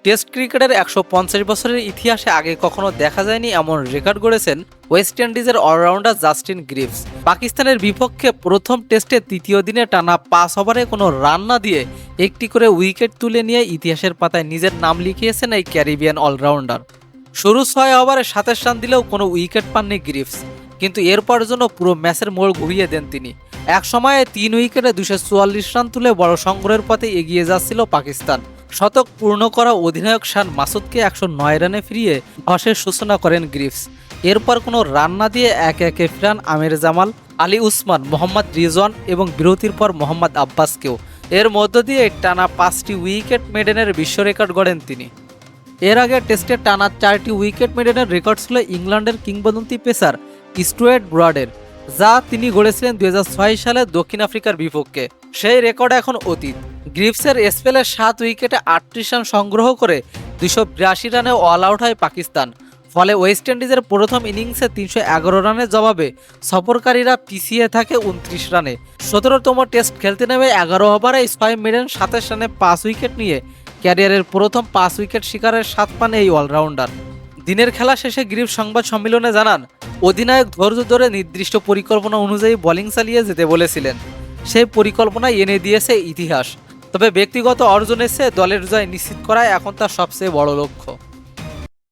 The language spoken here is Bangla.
টেস্ট ক্রিকেটের ১৫০ বছরের ইতিহাসে আগে কখনো দেখা যায়নি এমন রেকর্ড গড়েছেন ওয়েস্ট ইন্ডিজের অলরাউন্ডার জাস্টিন গ্রিভস। পাকিস্তানের বিপক্ষে প্রথম টেস্টে তৃতীয় দিনে টানা ৫ ওভারে কোনো রান না দিয়ে একটি করে উইকেট তুলে নিয়ে ইতিহাসের পাতায় নিজের নাম লিখিয়েছেন এই ক্যারিবিয়ান অলরাউন্ডার। শুরু ৬ ওভারে ২৭ রান দিলেও কোনো উইকেট পাননি গ্রিভস, কিন্তু এরপর যেন পুরো ম্যাচের মোড় ঘুরিয়ে দেন তিনি। এক সময়ে ৩ উইকেটে ২৪৪ রান তুলে বড় সংগ্রহের পথে এগিয়ে যাচ্ছিল পাকিস্তান। শতক পূর্ণ করা অধিনায়ক শান মাসুদকে ১০৯ রানে ফিরিয়ে ধসের সূচনা করেন গ্রিভস। এরপর কোনো রান না দিয়ে একে একে ফিরান আমির জামাল, আলী উসমান, মোহাম্মদ রিজওয়ান এবং বিরতির পর মোহাম্মদ আব্বাসকেও। এর মধ্য দিয়ে টানা ৫টি উইকেট মেডেনের বিশ্ব রেকর্ড গড়েন তিনি। এর আগে টেস্টে টানা ৪টি উইকেট মেডেনের রেকর্ড ছিল ইংল্যান্ডের কিংবদন্তি পেসার স্টুয়ার্ট ব্রডের, যা তিনি গড়েছিলেন ২০০৬ সালে দক্ষিণ আফ্রিকার বিপক্ষে। সেই রেকর্ড এখন অতীত। গ্রিভসের স্পেলে ৭ উইকেটে ৩৮ রান সংগ্রহ করে ২৮২ রানে অল আউট হয় পাকিস্তান। ফলে ওয়েস্ট ইন্ডিজের প্রথম ইনিংসে ৩১১ রানের জবাবে সফরকারীরা পিছিয়ে থাকে ২৯ রানে। ১৭তম টেস্ট খেলতে নেমে ১১ ওভারে ৬ মেডেন ২৭ রানে ৫ উইকেট নিয়ে ক্যারিয়ারের প্রথম ৫ উইকেট শিকারের স্বাদ পান এই অলরাউন্ডার। দিনের খেলা শেষে গ্রিভস সংবাদ সম্মেলনে জানান, অধিনায়ক ধৈর্য ধরে নির্দিষ্ট পরিকল্পনা অনুযায়ী বোলিং চালিয়ে যেতে বলেছিলেন। সেই পরিকল্পনা এনে দিয়েছে ইতিহাস। তবে ব্যক্তিগত অর্জনের চেয়ে দলের জয় নিশ্চিত করাই এখন তার সবচেয়ে বড় লক্ষ্য।